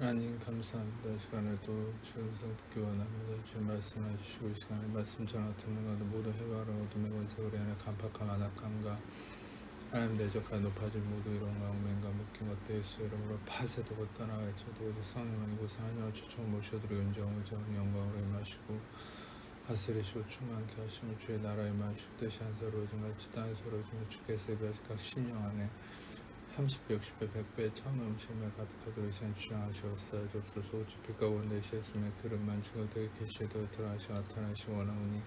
하나님 감사합니다. 이 시간에도 주님성 듣기 원합니다. 주님 말씀해 주시고 이 시간에 말씀 전하 듣는 가운데 모든 해와라 어둠의 권세 우리 안에 간팍함 안악함과 하나님 대적과 높아진 모두 이런과 엉맹과 묶임 것대 예수 이름으로 파쇄되고 떠나갈지어도 오직 성령이 곳에 하나님을 초청 모셔드리고 인정을 전 영광으로 임하시고 하스리시고 충만케 하시며 주의 나라에 임하시고 뜻이 한 서로 오징같이 땅에서 이루어지며 주께서 예비하신 각 심령 안에 30배, 60배, 100배, 1000배, 1000배 가득하도록 이 시간 주장하시옵소서. 주옵소서. 오직 빛과 원대 예수님의 그릇만 증거되게 계시도록 드러나시고 나타나시고 원하오니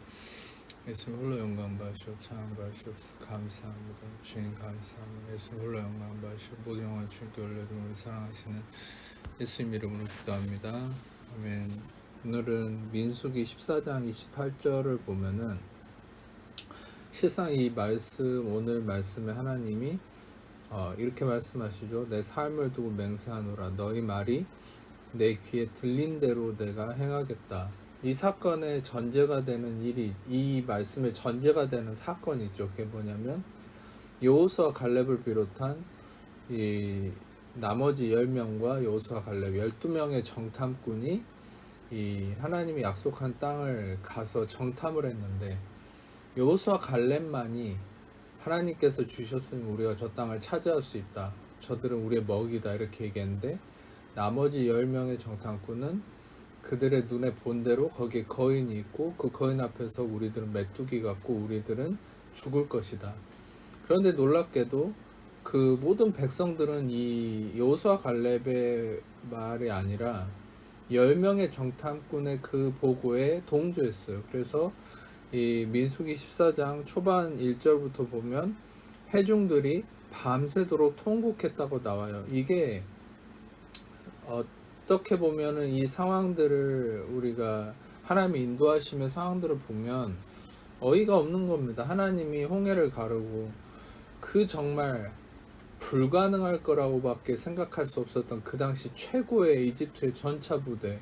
예수님 홀로 영광 받으시오 찬양 받으시옵소서. 감사합니다. 주님 감사합니다. 예수님 홀로 영광 받으시오 모든 영광 주님께 올려드리며 우리 사랑하시는 예수님 이름으로 기도합니다. 아멘. 오늘은 민수기 14장 28절을 보면은 실상 이 말씀 오늘 말씀에 하나님이 이렇게 말씀하시죠. 내 삶을 두고 맹세하노라. 너희 말이 내 귀에 들린 대로 내가 행하겠다. 이 사건의 전제가 되는 일이 이 말씀의 전제가 되는 사건이 있죠. 그게 뭐냐면 여호수아 갈렙을 비롯한 이 나머지 10명과 여호수아 갈렙 12명의 정탐꾼이 이 하나님이 약속한 땅을 가서 정탐을 했는데 여호수아 갈렙만이 하나님께서 주셨으면 우리가 저 땅을 차지할 수 있다. 저들은 우리의 먹이다. 이렇게 얘기했는데 나머지 10명의 정탐꾼은 그들의 눈에 본 대로 거기에 거인이 있고 그 거인 앞에서 우리들은 메뚜기 같고 우리들은 죽을 것이다. 그런데 놀랍게도 그 모든 백성들은 이 여호수아 갈렙의 말이 아니라 10명의 정탐꾼의 그 보고에 동조했어요. 그래서 이 민수기 14장 초반 1절부터 보면 회중들이 밤새도록 통곡했다고 나와요. 이게 어떻게 보면은 이 상황들을 우리가 하나님이 인도하시는 상황들을 보면 어이가 없는 겁니다. 하나님이 홍해를 가르고 그 정말 불가능할 거라고밖에 생각할 수 없었던 그 당시 최고의 이집트의 전차 부대,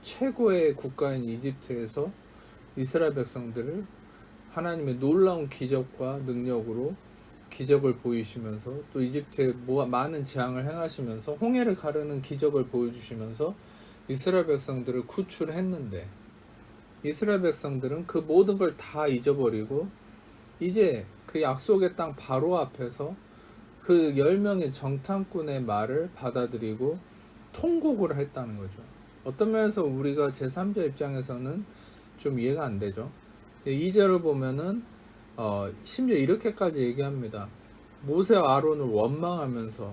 최고의 국가인 이집트에서 이스라엘 백성들을 하나님의 놀라운 기적과 능력으로 기적을 보이시면서 또 이집트에 많은 재앙을 행하시면서 홍해를 가르는 기적을 보여주시면서 이스라엘 백성들을 구출했는데 이스라엘 백성들은 그 모든 걸 다 잊어버리고 이제 그 약속의 땅 바로 앞에서 그 10명의 정탐꾼의 말을 받아들이고 통곡을 했다는 거죠. 어떤 면에서 우리가 제3자 입장에서는 좀 이해가 안 되죠. 2절을 보면은 심지어 이렇게까지 얘기합니다. 모세와 아론을 원망하면서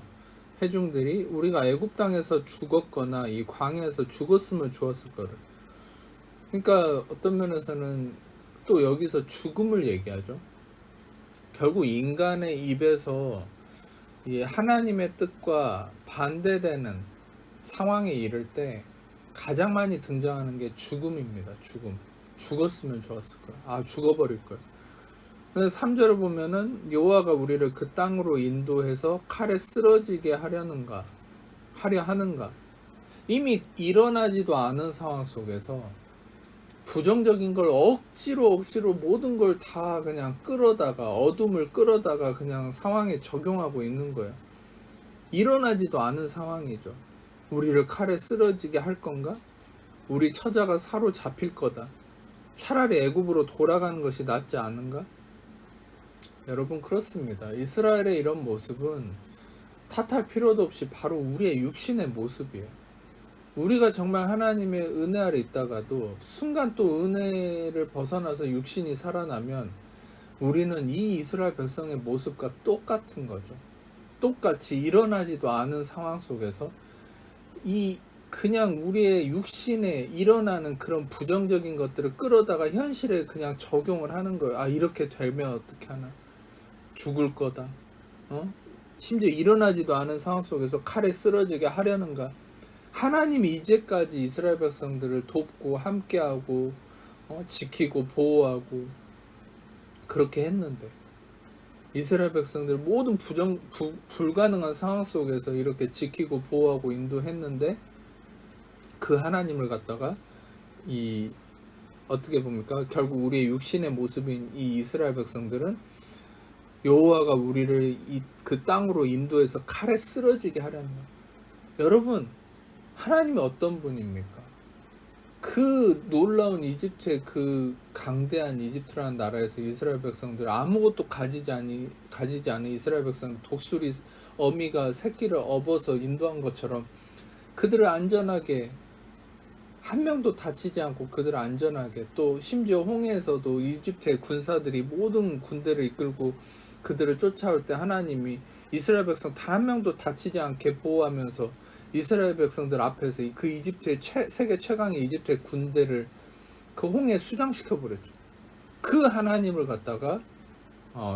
회중들이 우리가 애굽 땅에서 죽었거나 이 광야에서 죽었으면 좋았을 거를. 그러니까 어떤 면에서는 또 여기서 죽음을 얘기하죠. 결국 인간의 입에서 이 하나님의 뜻과 반대되는 상황에 이를 때 가장 많이 등장하는 게 죽음입니다. 죽음. 죽었으면 좋았을 걸. 죽어버릴 걸. 근데 3절을 보면은 여호와가 우리를 그 땅으로 인도해서 칼에 쓰러지게 하려 하는가. 이미 일어나지도 않은 상황 속에서 부정적인 걸 억지로 모든 걸 다 그냥 끌어다가 어둠을 끌어다가 그냥 상황에 적용하고 있는 거예요. 일어나지도 않은 상황이죠. 우리를 칼에 쓰러지게 할 건가? 우리 처자가 사로잡힐 거다. 차라리 애굽으로 돌아가는 것이 낫지 않은가? 여러분 그렇습니다. 이스라엘의 이런 모습은 탓할 필요도 없이 바로 우리의 육신의 모습이에요. 우리가 정말 하나님의 은혜 아래 있다가도 순간 또 은혜를 벗어나서 육신이 살아나면 우리는 이 이스라엘 백성의 모습과 똑같은 거죠. 똑같이 일어나지도 않은 상황 속에서 그냥 우리의 육신에 일어나는 그런 부정적인 것들을 끌어다가 현실에 그냥 적용을 하는 거예요. 이렇게 되면 어떻게 하나? 죽을 거다. 심지어 일어나지도 않은 상황 속에서 칼에 쓰러지게 하려는가? 하나님이 이제까지 이스라엘 백성들을 돕고 함께하고 지키고 보호하고 그렇게 했는데 이스라엘 백성들 모든 불가능한 상황 속에서 이렇게 지키고 보호하고 인도했는데 그 하나님을 갖다가 어떻게 봅니까? 결국 우리의 육신의 모습인 이 이스라엘 백성들은 여호와가 우리를 그 땅으로 인도해서 칼에 쓰러지게 하려는 거예요. 여러분 하나님이 어떤 분입니까? 그 놀라운 이집트의 그 강대한 이집트라는 나라에서 이스라엘 백성들 아무것도 가지지 않은 이스라엘 백성 독수리 어미가 새끼를 업어서 인도한 것처럼 그들을 안전하게 한 명도 다치지 않고 그들을 안전하게, 또 심지어 홍해에서도 이집트의 군사들이 모든 군대를 이끌고 그들을 쫓아올 때 하나님이 이스라엘 백성 단 한 명도 다치지 않게 보호하면서 이스라엘 백성들 앞에서 그 이집트의 세계 최강의 이집트의 군대를 그 홍해에 수장시켜 버렸죠. 그 하나님을 갖다가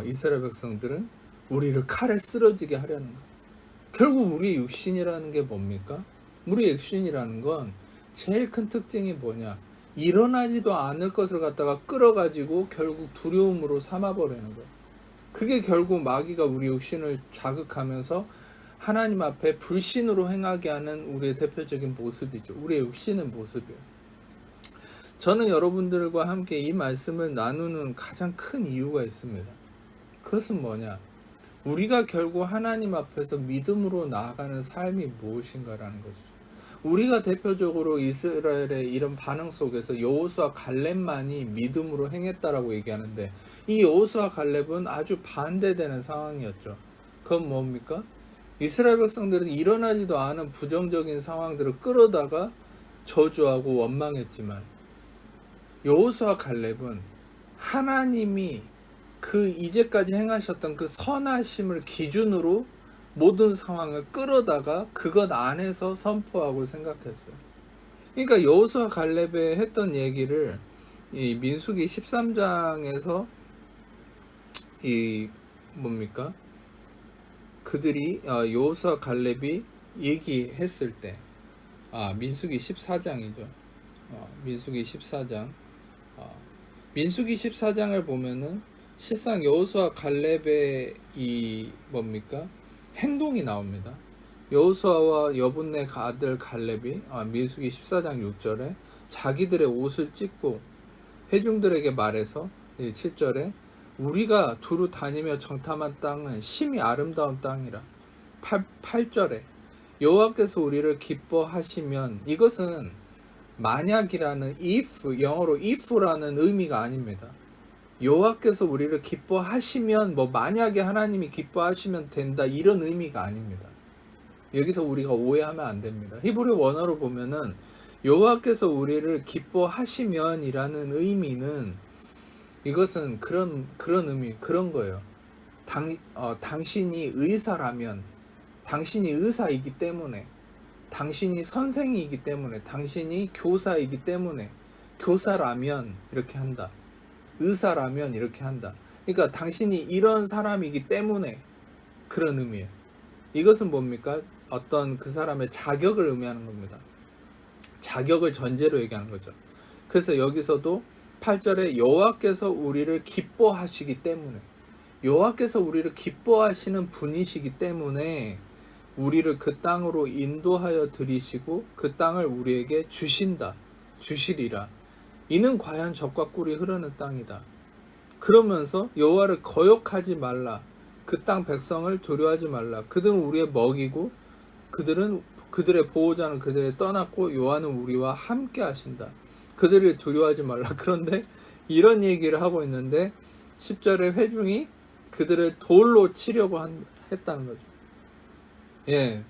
이스라엘 백성들은 우리를 칼에 쓰러지게 하려는 거예요. 결국 우리의 육신이라는 게 뭡니까? 우리의 육신이라는 건 제일 큰 특징이 뭐냐? 일어나지도 않을 것을 갖다가 끌어가지고 결국 두려움으로 삼아버리는 거예요. 그게 결국 마귀가 우리 육신을 자극하면서 하나님 앞에 불신으로 행하게 하는 우리의 대표적인 모습이죠. 우리의 육신의 모습이에요. 저는 여러분들과 함께 이 말씀을 나누는 가장 큰 이유가 있습니다. 그것은 뭐냐? 우리가 결국 하나님 앞에서 믿음으로 나아가는 삶이 무엇인가라는 거죠. 우리가 대표적으로 이스라엘의 이런 반응 속에서 여호수아 갈렙만이 믿음으로 행했다라고 얘기하는데, 이 여호수아 갈렙은 아주 반대되는 상황이었죠. 그건 뭡니까? 이스라엘 백성들은 일어나지도 않은 부정적인 상황들을 끌어다가 저주하고 원망했지만, 여호수아 갈렙은 하나님이 그 이제까지 행하셨던 그 선하심을 기준으로 모든 상황을 끌어다가 그것 안에서 선포하고 생각했어요. 그러니까 여호수아 갈렙에 했던 얘기를 이 민수기 13장에서 이 뭡니까? 그들이 여호수아 갈렙이 얘기했을 때, 민수기 14장이죠. 민수기 14장. 민수기 14장을 보면은 실상 여호수아 갈렙의 이 뭡니까? 행동이 나옵니다. 여호수아와 여분네 아들 갈렙이 민수기 14장 6절에 자기들의 옷을 찢고 회중들에게 말해서 7절에 우리가 두루 다니며 정탐한 땅은 심히 아름다운 땅이라. 8절에 여호와께서 우리를 기뻐하시면, 이것은 만약이라는 if, 영어로 if라는 의미가 아닙니다. 여호와께서 우리를 기뻐하시면, 만약에 하나님이 기뻐하시면 된다, 이런 의미가 아닙니다. 여기서 우리가 오해하면 안 됩니다. 히브리 원어로 보면은 여호와께서 우리를 기뻐하시면 이라는 의미는, 이것은 그런 의미, 그런 거예요. 당신이 의사라면, 당신이 의사이기 때문에, 당신이 선생이기 때문에, 당신이 교사이기 때문에, 교사라면 이렇게 한다. 의사라면 이렇게 한다. 그러니까 당신이 이런 사람이기 때문에, 그런 의미예요. 이것은 뭡니까? 어떤 그 사람의 자격을 의미하는 겁니다. 자격을 전제로 얘기하는 거죠. 그래서 여기서도 8절에 여호와께서 우리를 기뻐하시기 때문에, 여호와께서 우리를 기뻐하시는 분이시기 때문에 우리를 그 땅으로 인도하여 들이시고 그 땅을 우리에게 주시리라. 이는 과연 젖과 꿀이 흐르는 땅이다. 그러면서 여호와를 거역하지 말라. 그 땅 백성을 두려워하지 말라. 그들은 우리의 먹이고 그들의 보호자는 그들을 떠났고 여호와는 우리와 함께 하신다. 그들을 두려워하지 말라. 그런데 이런 얘기를 하고 있는데 10절에 회중이 그들을 돌로 치려고 했다는 거죠. 예,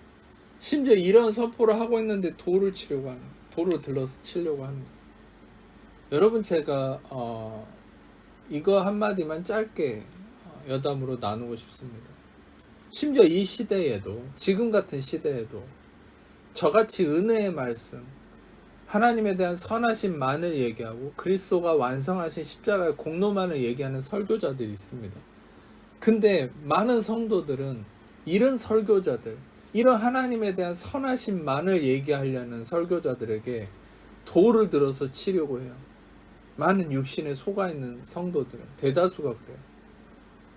심지어 이런 선포를 하고 있는데 돌을 들러서 치려고 하는 거예요. 여러분, 제가 이거 한마디만 짧게 여담으로 나누고 싶습니다. 심지어 이 시대에도, 지금 같은 시대에도 저같이 은혜의 말씀, 하나님에 대한 선하심만을 얘기하고 그리스도가 완성하신 십자가의 공로만을 얘기하는 설교자들이 있습니다. 근데 많은 성도들은 이런 설교자들, 이런 하나님에 대한 선하심만을 얘기하려는 설교자들에게 돌을 들어서 치려고 해요. 많은 육신에 속아있는 성도들은, 대다수가 그래요.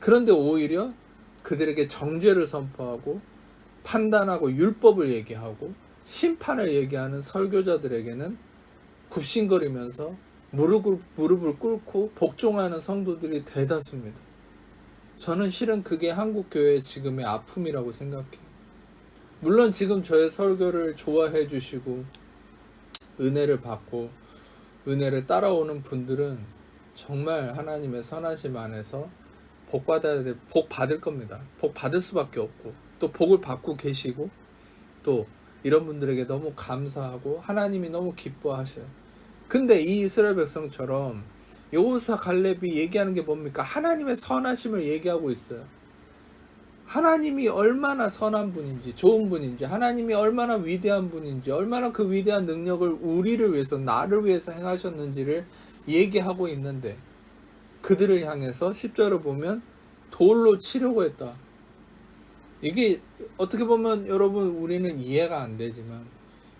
그런데 오히려 그들에게 정죄를 선포하고 판단하고 율법을 얘기하고 심판을 얘기하는 설교자들에게는 굽신거리면서 무릎을 꿇고 복종하는 성도들이 대다수입니다. 저는 실은 그게 한국교회의 지금의 아픔이라고 생각해요. 물론 지금 저의 설교를 좋아해 주시고 은혜를 받고 은혜를 따라오는 분들은 정말 하나님의 선하심 안에서 복 받을 겁니다. 복 받을 수밖에 없고 또 복을 받고 계시고 또 이런 분들에게 너무 감사하고 하나님이 너무 기뻐하셔요. 근데 이 이스라엘 백성처럼 여호사 갈렙이 얘기하는 게 뭡니까? 하나님의 선하심을 얘기하고 있어요. 하나님이 얼마나 선한 분인지, 좋은 분인지, 하나님이 얼마나 위대한 분인지, 얼마나 그 위대한 능력을 우리를 위해서, 나를 위해서 행하셨는지를 얘기하고 있는데 그들을 향해서 10절을 보면 돌로 치려고 했다. 이게 어떻게 보면 여러분 우리는 이해가 안 되지만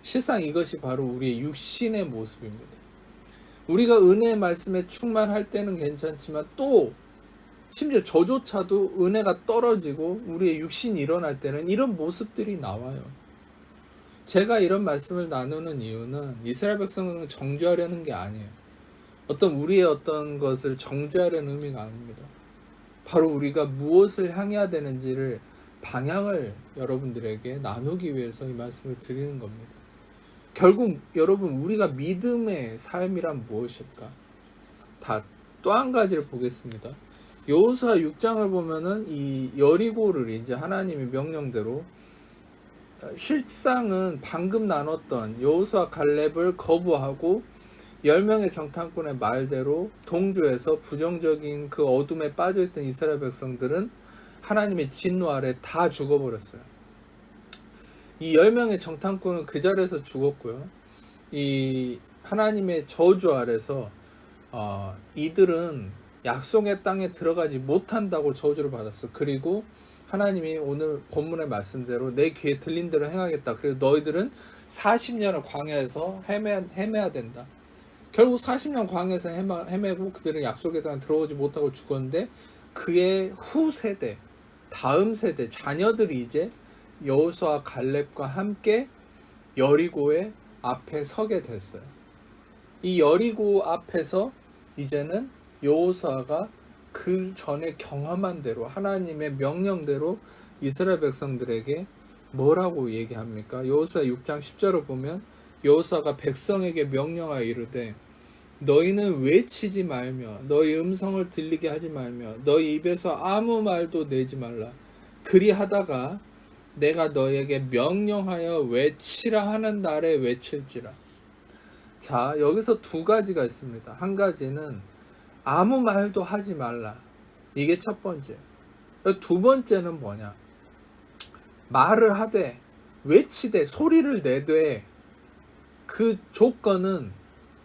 실상 이것이 바로 우리의 육신의 모습입니다. 우리가 은혜의 말씀에 충만할 때는 괜찮지만 또 심지어 저조차도 은혜가 떨어지고 우리의 육신이 일어날 때는 이런 모습들이 나와요. 제가 이런 말씀을 나누는 이유는 이스라엘 백성을 정죄하려는 게 아니에요. 우리의 어떤 것을 정죄하려는 의미가 아닙니다. 바로 우리가 무엇을 향해야 되는지를 방향을 여러분들에게 나누기 위해서 이 말씀을 드리는 겁니다. 결국 여러분 우리가 믿음의 삶이란 무엇일까? 또 한 가지를 보겠습니다. 여호수아 6장을 보면은 이 여리고를 이제 하나님의 명령대로 실상은 방금 나눴던 여호수아 갈렙을 거부하고 10명의 정탐꾼의 말대로 동조해서 부정적인 그 어둠에 빠져있던 이스라엘 백성들은 하나님의 진노 아래 다 죽어버렸어요. 이 10명의 정탐꾼은 그 자리에서 죽었고요. 이 하나님의 저주 아래서 이들은 약속의 땅에 들어가지 못한다고 저주를 받았어. 그리고 하나님이 오늘 본문의 말씀대로 내 귀에 들린 대로 행하겠다. 그리고 너희들은 40년을 광야에서 헤매야 된다. 결국 40년 광야에서 헤매고 그들은 약속의 땅에 들어오지 못하고 죽었는데 그의 후세대, 다음 세대, 자녀들이 이제 여호수아 갈렙과 함께 여리고의 앞에 서게 됐어요. 이 여리고 앞에서 이제는 여호수아가 그 전에 경험한 대로 하나님의 명령대로 이스라엘 백성들에게 뭐라고 얘기합니까? 여호수아 6장 10절을 보면 여호수아가 백성에게 명령하여 이르되 너희는 외치지 말며 너희 음성을 들리게 하지 말며 너희 입에서 아무 말도 내지 말라. 그리하다가 내가 너희에게 명령하여 외치라 하는 날에 외칠지라. 자, 여기서 두 가지가 있습니다. 한 가지는 아무 말도 하지 말라. 이게 첫 번째. 두 번째는 뭐냐? 말을 하되 외치되 소리를 내되 그 조건은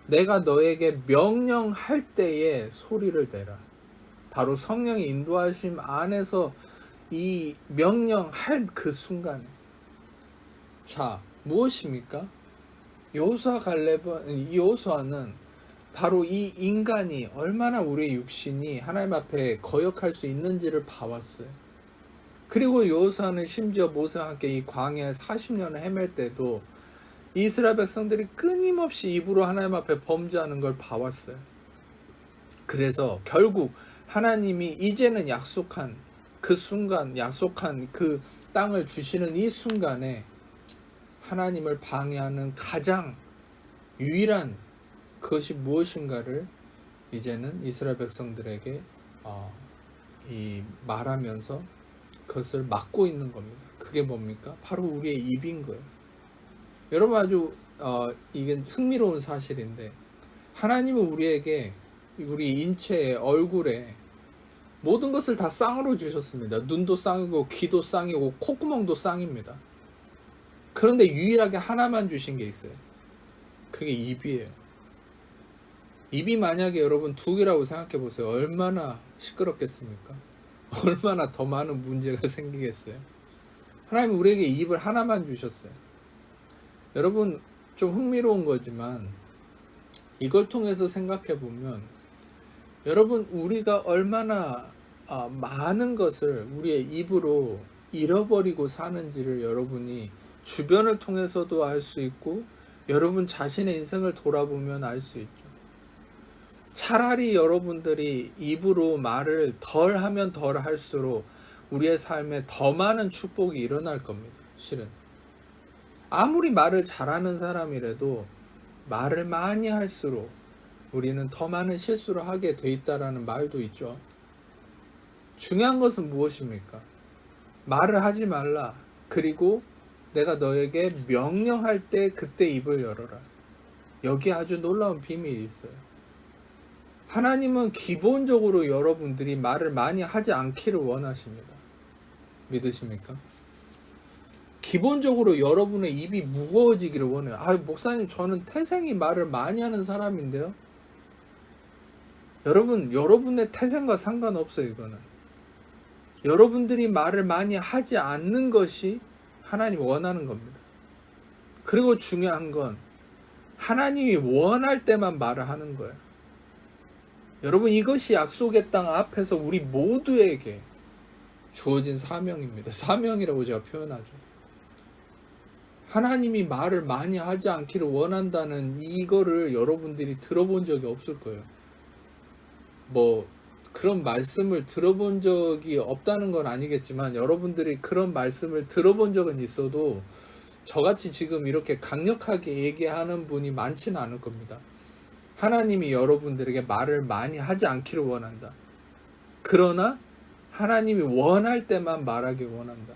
내가 너에게 명령할 때에 소리를 내라. 바로 성령의 인도하심 안에서 이 명령할 그 순간에. 자, 무엇입니까? 여호수아는 바로 이 인간이 얼마나 우리의 육신이 하나님 앞에 거역할 수 있는지를 봐왔어요. 그리고 여호수아는 심지어 모세와 함께 이 광야에 40년을 헤맬 때도 이스라엘 백성들이 끊임없이 입으로 하나님 앞에 범죄하는 걸 봐왔어요. 그래서 결국 하나님이 이제는 약속한 그 순간, 약속한 그 땅을 주시는 이 순간에 하나님을 방해하는 가장 유일한 그것이 무엇인가를 이제는 이스라엘 백성들에게 말하면서 그것을 막고 있는 겁니다. 그게 뭡니까? 바로 우리의 입인 거예요. 여러분 아주 이게 흥미로운 사실인데 하나님은 우리에게 우리 인체의 얼굴에 모든 것을 다 쌍으로 주셨습니다. 눈도 쌍이고 귀도 쌍이고 콧구멍도 쌍입니다. 그런데 유일하게 하나만 주신 게 있어요. 그게 입이에요. 입이 만약에 여러분 두 개라고 생각해 보세요. 얼마나 시끄럽겠습니까? 얼마나 더 많은 문제가 생기겠어요? 하나님은 우리에게 입을 하나만 주셨어요. 여러분 좀 흥미로운 거지만 이걸 통해서 생각해 보면 여러분 우리가 얼마나 많은 것을 우리의 입으로 잃어버리고 사는지를 여러분이 주변을 통해서도 알 수 있고 여러분 자신의 인생을 돌아보면 알 수 있죠. 차라리 여러분들이 입으로 말을 덜 하면 덜 할수록 우리의 삶에 더 많은 축복이 일어날 겁니다. 실은 아무리 말을 잘하는 사람이라도 말을 많이 할수록 우리는 더 많은 실수를 하게 돼 있다라는 말도 있죠. 중요한 것은 무엇입니까? 말을 하지 말라. 그리고 내가 너에게 명령할 때 그때 입을 열어라. 여기에 아주 놀라운 비밀이 있어요. 하나님은 기본적으로 여러분들이 말을 많이 하지 않기를 원하십니다. 믿으십니까? 기본적으로 여러분의 입이 무거워지기를 원해요. 목사님, 저는 태생이 말을 많이 하는 사람인데요. 여러분의 태생과 상관없어요, 이거는. 여러분들이 말을 많이 하지 않는 것이 하나님이 원하는 겁니다. 그리고 중요한 건 하나님이 원할 때만 말을 하는 거예요. 여러분, 이것이 약속의 땅 앞에서 우리 모두에게 주어진 사명입니다. 사명이라고 제가 표현하죠. 하나님이 말을 많이 하지 않기를 원한다는 이거를 여러분들이 들어본 적이 없을 거예요. 그런 말씀을 들어본 적이 없다는 건 아니겠지만 여러분들이 그런 말씀을 들어본 적은 있어도 저같이 지금 이렇게 강력하게 얘기하는 분이 많지는 않을 겁니다. 하나님이 여러분들에게 말을 많이 하지 않기를 원한다. 그러나 하나님이 원할 때만 말하길 원한다.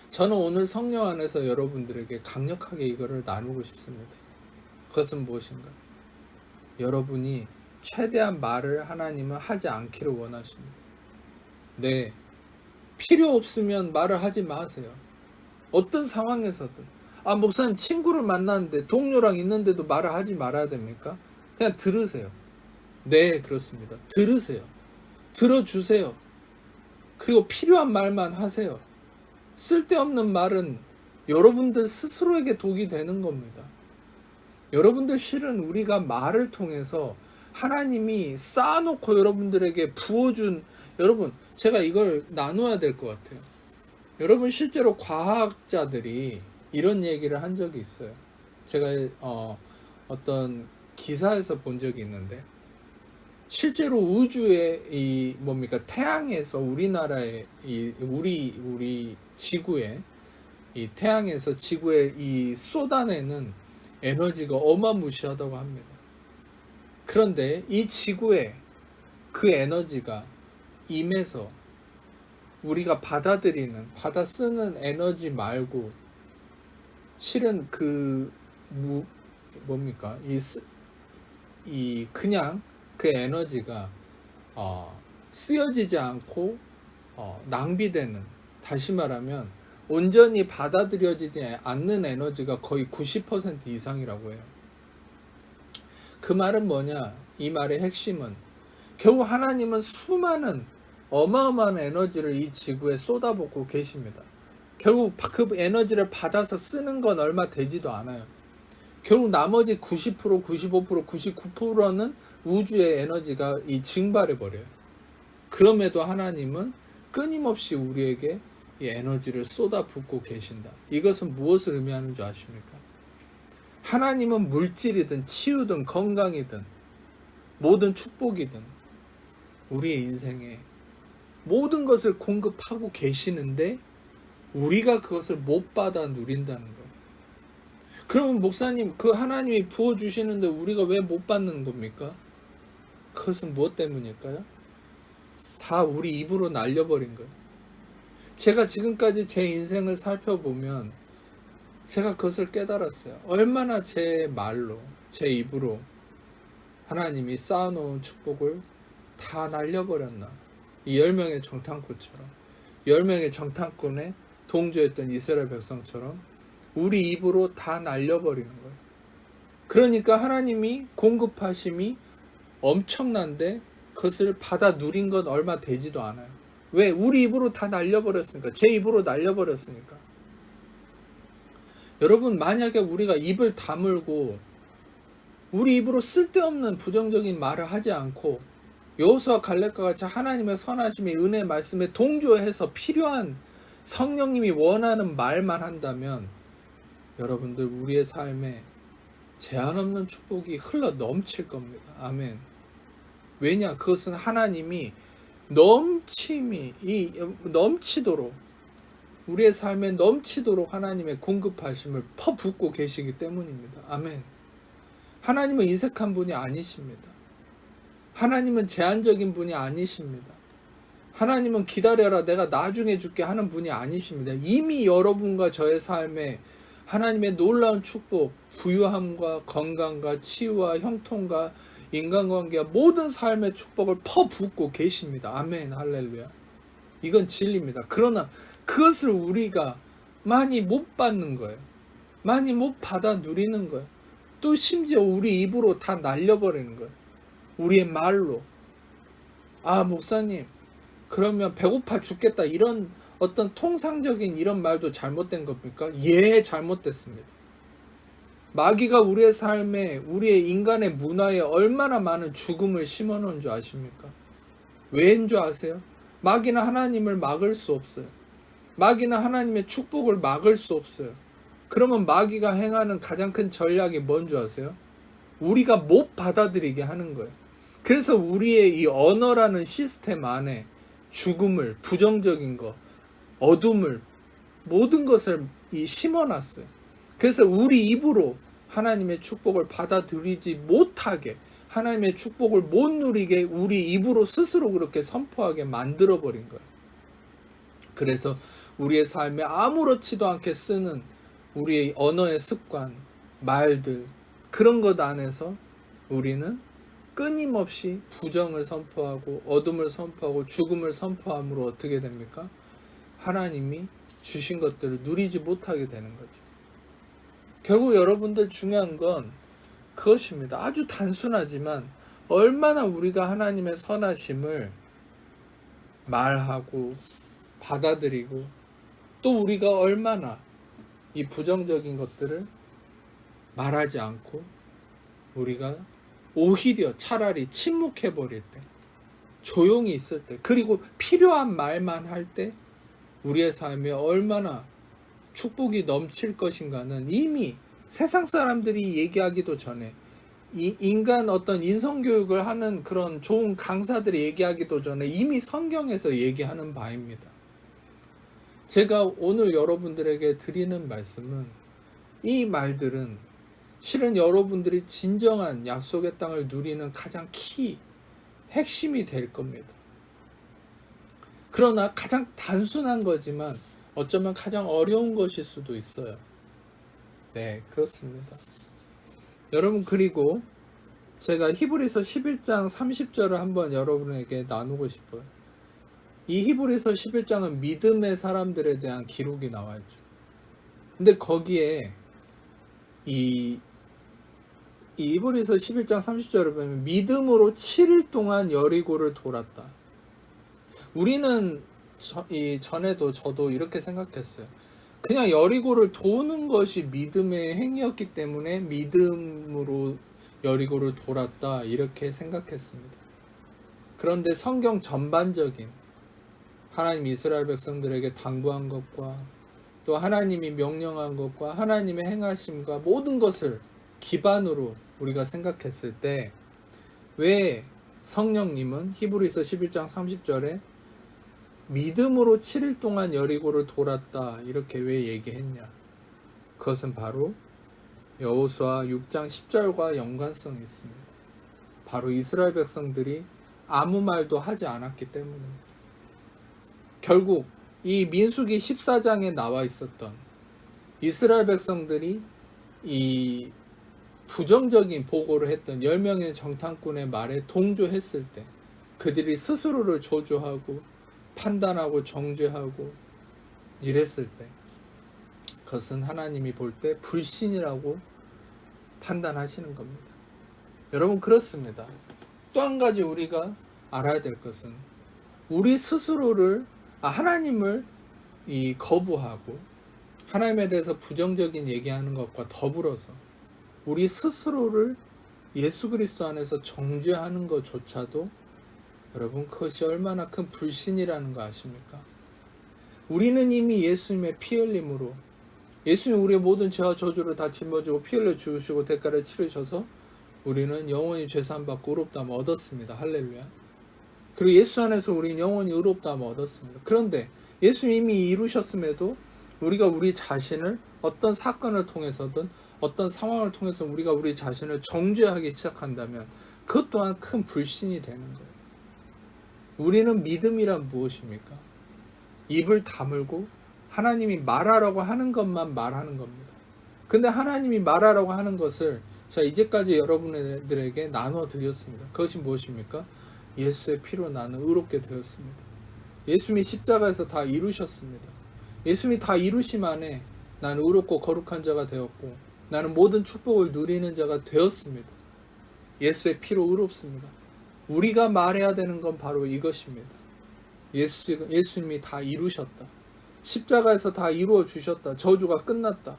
저는 오늘 성령 안에서 여러분들에게 강력하게 이거를 나누고 싶습니다. 그것은 무엇인가? 여러분이 최대한 말을 하나님은 하지 않기를 원하십니다. 네, 필요 없으면 말을 하지 마세요. 어떤 상황에서든. 목사님, 친구를 만났는데 동료랑 있는데도 말을 하지 말아야 됩니까? 그냥 들으세요. 네, 그렇습니다. 들으세요. 들어주세요. 그리고 필요한 말만 하세요. 쓸데없는 말은 여러분들 스스로에게 독이 되는 겁니다. 여러분들 실은 우리가 말을 통해서 하나님이 쌓아놓고 여러분들에게 부어준, 여러분, 제가 이걸 나눠야 될 것 같아요. 여러분, 실제로 과학자들이 이런 얘기를 한 적이 있어요. 제가 어떤 기사에서 본 적이 있는데, 실제로 우주에 태양에서 우리나라의 우리 지구에 이 태양에서 지구에 이 쏟아내는 에너지가 어마무시하다고 합니다. 그런데 이 지구에 그 에너지가 임해서 우리가 받아 쓰는 에너지 말고 실은 그냥 그 에너지가 쓰여지지 않고 낭비되는, 다시 말하면 온전히 받아들여지지 않는 에너지가 거의 90% 이상이라고 해요. 그 말은 뭐냐? 이 말의 핵심은 결국 하나님은 수많은 어마어마한 에너지를 이 지구에 쏟아붓고 계십니다. 결국 그 에너지를 받아서 쓰는 건 얼마 되지도 않아요. 결국 나머지 90%, 95%, 99%는 우주의 에너지가 증발해 버려요. 그럼에도 하나님은 끊임없이 우리에게 이 에너지를 쏟아붓고 계신다. 이것은 무엇을 의미하는 줄 아십니까? 하나님은 물질이든 치유든 건강이든 모든 축복이든 우리의 인생에 모든 것을 공급하고 계시는데 우리가 그것을 못 받아 누린다는 거예요. 그러면 목사님, 그 하나님이 부어주시는데 우리가 왜 못 받는 겁니까? 그것은 무엇 때문일까요? 다 우리 입으로 날려버린 거예요. 제가 지금까지 제 인생을 살펴보면 제가 그것을 깨달았어요. 얼마나 제 말로, 제 입으로 하나님이 쌓아놓은 축복을 다 날려버렸나. 이 10명의 정탐꾼처럼, 10명의 정탐꾼에 동조했던 이스라엘 백성처럼 우리 입으로 다 날려버리는 거예요. 그러니까 하나님이 공급하심이 엄청난데 그것을 받아 누린 건 얼마 되지도 않아요. 왜? 우리 입으로 다 날려버렸으니까. 제 입으로 날려버렸으니까. 여러분, 만약에 우리가 입을 다물고 우리 입으로 쓸데없는 부정적인 말을 하지 않고 여호수아 갈렙과 같이 하나님의 선하심의 은혜 말씀에 동조해서 필요한 성령님이 원하는 말만 한다면 여러분들 우리의 삶에 제한 없는 축복이 흘러 넘칠 겁니다. 아멘. 왜냐? 그것은 하나님이 넘치도록 우리의 삶에 넘치도록 하나님의 공급하심을 퍼붓고 계시기 때문입니다. 아멘. 하나님은 인색한 분이 아니십니다. 하나님은 제한적인 분이 아니십니다. 하나님은 기다려라 내가 나중에 줄게 하는 분이 아니십니다. 이미 여러분과 저의 삶에 하나님의 놀라운 축복, 부유함과 건강과 치유와 형통과 인간관계와 모든 삶의 축복을 퍼붓고 계십니다. 아멘. 할렐루야. 이건 진리입니다. 그러나 그것을 우리가 많이 못 받는 거예요. 많이 못 받아 누리는 거예요. 또 심지어 우리 입으로 다 날려버리는 거예요. 우리의 말로. 아, 목사님, 그러면 배고파 죽겠다. 이런 어떤 통상적인 이런 말도 잘못된 겁니까? 예, 잘못됐습니다. 마귀가 우리의 삶에, 우리의 인간의 문화에 얼마나 많은 죽음을 심어 놓은 줄 아십니까? 왜인 줄 아세요? 마귀는 하나님을 막을 수 없어요. 마귀는 하나님의 축복을 막을 수 없어요. 그러면 마귀가 행하는 가장 큰 전략이 뭔 줄 아세요? 우리가 못 받아들이게 하는 거예요. 그래서 우리의 이 언어라는 시스템 안에 죽음을, 부정적인 거, 어둠을, 모든 것을 심어놨어요. 그래서 우리 입으로 하나님의 축복을 받아들이지 못하게, 하나님의 축복을 못 누리게 우리 입으로 스스로 그렇게 선포하게 만들어버린 거예요. 그래서 우리의 삶에 아무렇지도 않게 쓰는 우리의 언어의 습관, 말들, 그런 것 안에서 우리는 끊임없이 부정을 선포하고 어둠을 선포하고 죽음을 선포함으로 어떻게 됩니까? 하나님이 주신 것들을 누리지 못하게 되는 거죠. 결국 여러분들 중요한 건 그것입니다. 아주 단순하지만 얼마나 우리가 하나님의 선하심을 말하고 받아들이고 또 우리가 얼마나 이 부정적인 것들을 말하지 않고 우리가 오히려 차라리 침묵해 버릴 때, 조용히 있을 때, 그리고 필요한 말만 할 때 우리의 삶에 얼마나 축복이 넘칠 것인가는 이미 세상 사람들이 얘기하기도 전에, 이 인간 어떤 인성교육을 하는 그런 좋은 강사들이 얘기하기도 전에 이미 성경에서 얘기하는 바입니다. 제가 오늘 여러분들에게 드리는 말씀은, 이 말들은 실은 여러분들이 진정한 약속의 땅을 누리는 가장 핵심이 될 겁니다. 그러나 가장 단순한 거지만 어쩌면 가장 어려운 것일 수도 있어요. 네, 그렇습니다. 여러분, 그리고 제가 히브리서 11장 30절을 한번 여러분에게 나누고 싶어요. 이 히브리서 11장은 믿음의 사람들에 대한 기록이 나와 있죠. 근데 거기에 이 히브리서 11장 30절을 보면 믿음으로 7일 동안 여리고를 돌았다. 우리는 전에도 저도 이렇게 생각했어요. 그냥 여리고를 도는 것이 믿음의 행위였기 때문에 믿음으로 여리고를 돌았다, 이렇게 생각했습니다. 그런데 성경 전반적인 하나님 이스라엘 백성들에게 당부한 것과 또 하나님이 명령한 것과 하나님의 행하심과 모든 것을 기반으로 우리가 생각했을 때 왜 성령님은 히브리서 11장 30절에 믿음으로 7일 동안 여리고를 돌았다, 이렇게 왜 얘기했냐? 그것은 바로 여호수아 6장 10절과 연관성이 있습니다. 바로 이스라엘 백성들이 아무 말도 하지 않았기 때문입니다. 결국 이 민수기 14장에 나와 있었던 이스라엘 백성들이 이 부정적인 보고를 했던 10명의 정탐꾼의 말에 동조했을 때, 그들이 스스로를 저주하고 판단하고 정죄하고 이랬을 때, 그것은 하나님이 볼 때 불신이라고 판단하시는 겁니다. 여러분, 그렇습니다. 또 한 가지 우리가 알아야 될 것은, 우리 스스로를 하나님을 거부하고 하나님에 대해서 부정적인 얘기하는 것과 더불어서 우리 스스로를 예수 그리스도 안에서 정죄하는 것조차도, 여러분, 그것이 얼마나 큰 불신이라는 거 아십니까? 우리는 이미 예수님의 피 흘림으로, 예수님 우리의 모든 죄와 저주를 다 짊어지고 피 흘려 죽으시고 대가를 치르셔서 우리는 영원히 죄사함 받고 의롭다함을 얻었습니다. 할렐루야. 그리고 예수 안에서 우리는 영원히 의롭다함을 얻었습니다. 그런데 예수님이 이미 이루셨음에도 우리가 우리 자신을 어떤 사건을 통해서든 어떤 상황을 통해서 우리가 우리 자신을 정죄하기 시작한다면 그것 또한 큰 불신이 되는 거예요. 우리는 믿음이란 무엇입니까? 입을 다물고 하나님이 말하라고 하는 것만 말하는 겁니다. 근데 하나님이 말하라고 하는 것을 제가 이제까지 여러분들에게 나눠 드렸습니다. 그것이 무엇입니까? 예수의 피로 나는 의롭게 되었습니다. 예수님이 십자가에서 다 이루셨습니다. 예수님이 다 이루심안에 나는 의롭고 거룩한 자가 되었고 나는 모든 축복을 누리는 자가 되었습니다. 예수의 피로 의롭습니다. 우리가 말해야 되는 건 바로 이것입니다. 예수님이 다 이루셨다. 십자가에서 다 이루어 주셨다. 저주가 끝났다.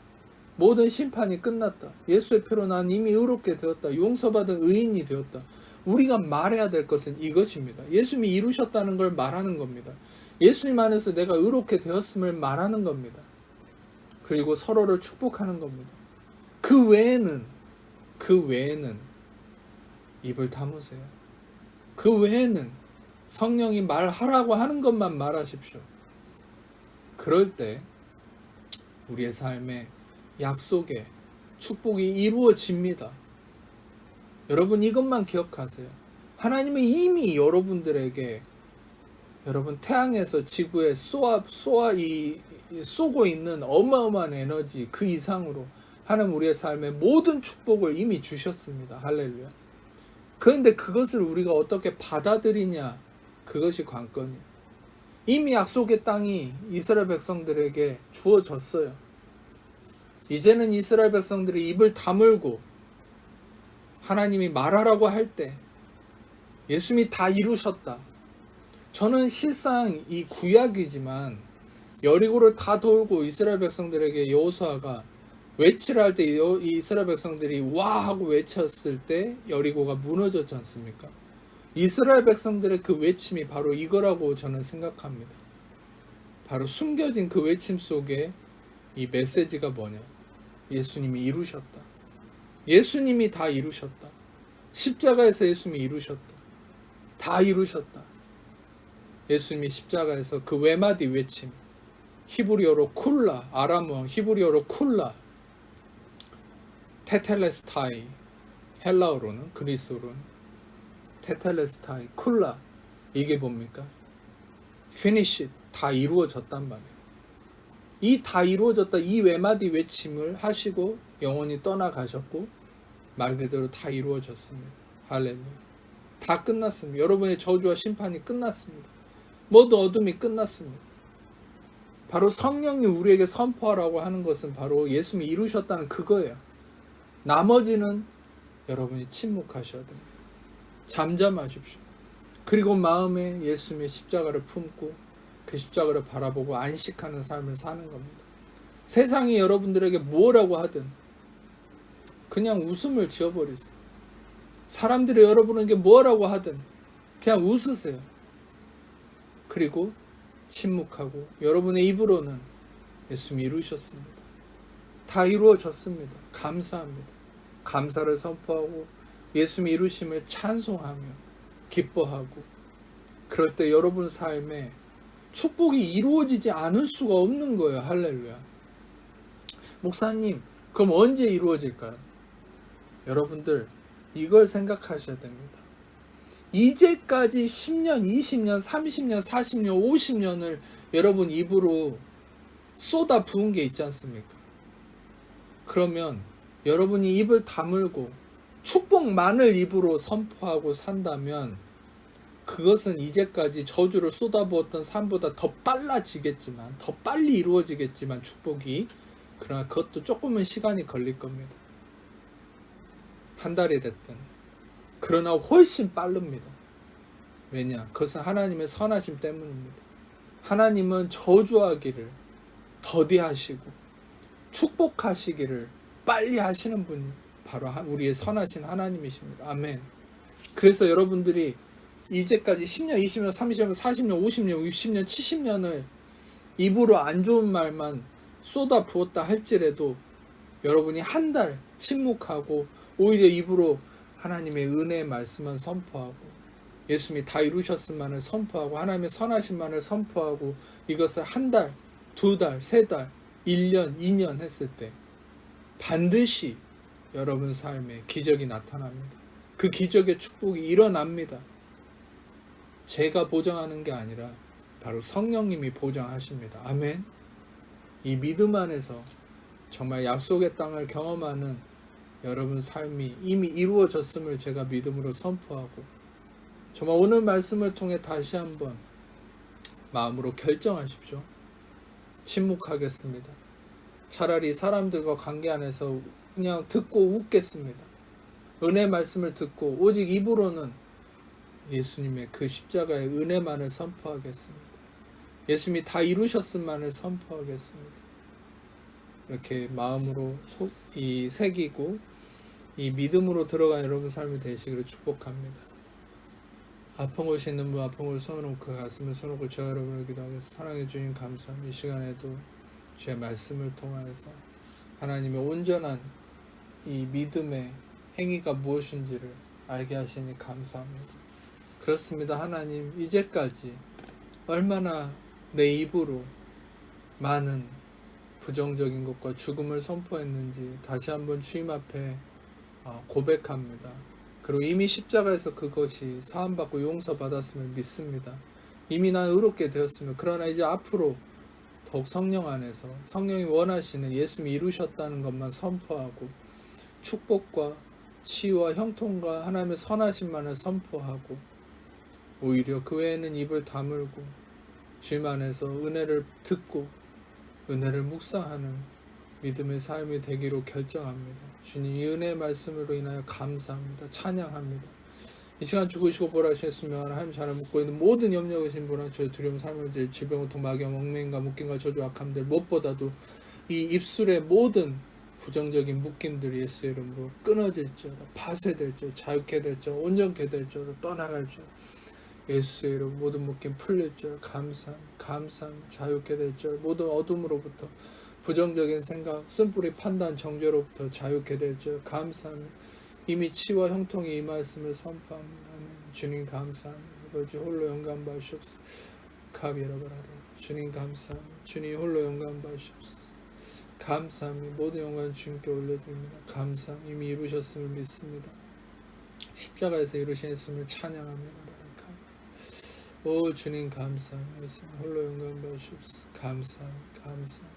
모든 심판이 끝났다. 예수의 피로 난 이미 의롭게 되었다. 용서받은 의인이 되었다. 우리가 말해야 될 것은 이것입니다. 예수님이 이루셨다는 걸 말하는 겁니다. 예수님 안에서 내가 의롭게 되었음을 말하는 겁니다. 그리고 서로를 축복하는 겁니다. 그 외에는 입을 다무세요. 그 외에는 성령이 말하라고 하는 것만 말하십시오. 그럴 때 우리의 삶에 약속의 축복이 이루어집니다. 여러분 이것만 기억하세요. 하나님은 이미 여러분들에게 여러분 태양에서 지구에 쏘고 있는 어마어마한 에너지 그 이상으로 하나님 우리의 삶에 모든 축복을 이미 주셨습니다. 할렐루야. 그런데 그것을 우리가 어떻게 받아들이냐 그것이 관건이에요. 이미 약속의 땅이 이스라엘 백성들에게 주어졌어요. 이제는 이스라엘 백성들이 입을 다물고 하나님이 말하라고 할 때 예수님이 다 이루셨다. 저는 실상 이 구약이지만 여리고를 다 돌고 이스라엘 백성들에게 여호수아가 외치라 할 때 이스라엘 백성들이 와 하고 외쳤을 때 여리고가 무너졌지 않습니까? 이스라엘 백성들의 그 외침이 바로 이거라고 저는 생각합니다. 바로 숨겨진 그 외침 속에 이 메시지가 뭐냐? 예수님이 이루셨다. 예수님이 다 이루셨다. 십자가에서 예수님이 이루셨다. 다 이루셨다. 예수님이 십자가에서 그 외마디 외침, 히브리어로 쿨라, 아람어 히브리어로 쿨라, 테텔레스타이, 헬라어로는 그리스어로는 테텔레스타이, 쿨라, 이게 뭡니까? finish, 다 이루어졌단 말이에요. 이 다 이루어졌다 이 외마디 외침을 하시고 영원히 떠나가셨고 말 그대로 다 이루어졌습니다. 할렐루야. 다 끝났습니다. 여러분의 저주와 심판이 끝났습니다. 모든 어둠이 끝났습니다. 바로 성령님 우리에게 선포하라고 하는 것은 바로 예수님이 이루셨다는 그거예요. 나머지는 여러분이 침묵하셔야 됩니다. 잠잠하십시오. 그리고 마음에 예수님의 십자가를 품고 그 십자가를 바라보고 안식하는 삶을 사는 겁니다. 세상이 여러분들에게 뭐라고 하든 그냥 웃음을 지어버리세요. 사람들이 여러분에게 뭐라고 하든 그냥 웃으세요. 그리고 침묵하고 여러분의 입으로는 예수님이 이루셨습니다. 다 이루어졌습니다. 감사합니다. 감사를 선포하고 예수님이 이루심을 찬송하며 기뻐하고 그럴 때 여러분 삶에 축복이 이루어지지 않을 수가 없는 거예요. 할렐루야. 목사님, 그럼 언제 이루어질까요? 여러분들 이걸 생각하셔야 됩니다. 이제까지 10년, 20년, 30년, 40년, 50년을 여러분 입으로 쏟아 부은 게 있지 않습니까? 그러면 여러분이 입을 다물고 축복만을 입으로 선포하고 산다면 그것은 이제까지 저주를 쏟아부었던 삶보다 더 빨라지겠지만 더 빨리 이루어지겠지만 축복이 그러나 그것도 조금은 시간이 걸릴 겁니다. 한 달이 됐든 그러나 훨씬 빠릅니다. 왜냐? 그것은 하나님의 선하심 때문입니다. 하나님은 저주하기를 더디하시고 축복하시기를 빨리 하시는 분이 바로 우리의 선하신 하나님이십니다. 아멘. 그래서 여러분들이 이제까지 10년, 20년, 30년, 40년, 50년, 60년, 70년을 입으로 안 좋은 말만 쏟아 부었다 할지라도 여러분이 한 달 침묵하고 오히려 입으로 하나님의 은혜의 말씀만 선포하고 예수님이 다 이루셨음만을 선포하고 하나님의 선하심만을 선포하고 이것을 한 달, 두 달, 세 달, 1년, 2년 했을 때 반드시 여러분 삶에 기적이 나타납니다. 그 기적의 축복이 일어납니다. 제가 보장하는 게 아니라 바로 성령님이 보장하십니다. 아멘. 이 믿음 안에서 정말 약속의 땅을 경험하는 여러분 삶이 이미 이루어졌음을 제가 믿음으로 선포하고 정말 오늘 말씀을 통해 다시 한번 마음으로 결정하십시오. 침묵하겠습니다. 차라리 사람들과 관계 안에서 그냥 듣고 웃겠습니다. 은혜 말씀을 듣고 오직 입으로는 예수님의 그 십자가의 은혜만을 선포하겠습니다. 예수님이 다 이루셨음만을 선포하겠습니다. 이렇게 마음으로 새기고 이 믿음으로 들어간 여러분 삶이 되시기를 축복합니다. 아픈 곳이 있는 분 아픈 곳을 손으로 그 가슴을 손으로 제가 여러분을 기도하겠습니다. 사랑해 주님 감사합니다. 이 시간에도 주의 말씀을 통하여서 하나님의 온전한 이 믿음의 행위가 무엇인지를 알게 하시니 감사합니다. 그렇습니다. 하나님 이제까지 얼마나 내 입으로 많은 부정적인 것과 죽음을 선포했는지 다시 한번 주님 앞에 고백합니다. 그리고 이미 십자가에서 그것이 사함받고 용서받았음을 믿습니다. 이미 난 의롭게 되었으며 그러나 이제 앞으로 더욱 성령 안에서 성령이 원하시는 예수님이 이루셨다는 것만 선포하고 축복과 치유와 형통과 하나님의 선하심만을 선포하고 오히려 그 외에는 입을 다물고 주님 안에서 은혜를 듣고 은혜를 묵상하는 믿음의 삶이 되기로 결정합니다. 주님 이 은혜의 말씀으로 인하여 감사합니다. 찬양합니다. 이 시간 죽으시고 부활하셨으며 하나님 잘을 묻고 있는 모든 염려가 계신 분아 저의 두려움 삶을 제 질병 고통 마귀와 멍맹인과 묶임과 저주 악함들 무엇보다도 이 입술의 모든 부정적인 묶임들이 예수의 이름으로 끊어질지어다 파쇄될지어다 자유케 될지어다 온전케 될지어다 떠나갈지어다 예수의 이름 모든 묶임 풀릴지어다 감사함 자유케 될지어다 모든 어둠으로부터 부정적인 생각 쓴뿌리 판단 정죄로부터 자유케 될지어다 감사함 이미 치와 형통이 이 말씀을 선포합니다. 주님 감사합니다. 아버지 홀로 영광 받으시옵소서. 카비라바라라 주님 감사합니다. 주님 홀로 영광 받으시옵소서. 감사합니다. 모든 영광을 주님께 올려드립니다. 감사합니다. 이미 이루셨음을 믿습니다. 십자가에서 이루신 예수님을 찬양합니다. 오 주님 감사합니다. 홀로 영광 받으시옵소서. 감사합니다.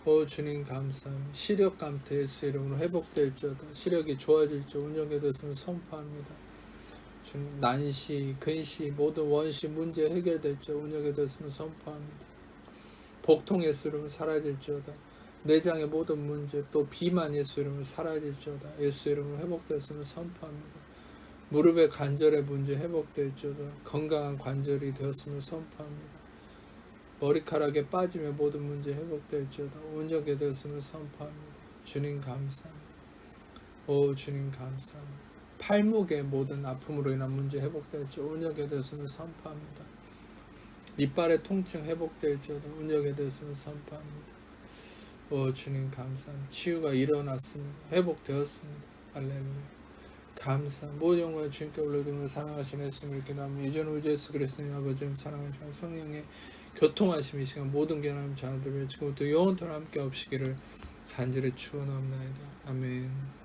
오 주님 감사합니다. 시력 감퇴 예수 이름으로 회복될지어다. 시력이 좋아질지어다. 온전하게 됐으면 선포합니다. 주님 난시, 근시, 모든 원시 문제 해결될지어다. 온전하게 됐으면 선포합니다. 복통 예수 이름으로 사라질지어다. 내장의 모든 문제 또 비만 예수 이름으로 사라질지어다. 예수 이름으로 회복됐으면 선포합니다. 무릎의 관절의 문제 회복될지어다. 건강한 관절이 되었으면 선포합니다. 머리카락에 빠짐의 모든 문제 회복될지어다. 온전하게 되었음을 선포합니다. 주님 감사합니다. 오 주님 감사합니다. 팔목의 모든 아픔으로 인한 문제 회복될지어다. 온전하게 되었음을 선포합니다. 이빨의 통증 회복될지어다. 온전하게 되었음을 선포합니다. 오 주님 감사합니다. 치유가 일어났습니다. 회복되었습니다. 할렐루야. 감사합니다. 모든 영광을 주님께 올려드리며 사랑하시는 예수님을 기도하며 이전 우주 예수 그리스도의 아버지 사랑하시는 성령의 교통하심이 시간 모든 견함 자녀들을 지금부터 영원토록 함께 없시기를 간절히 축원합니다. 아멘.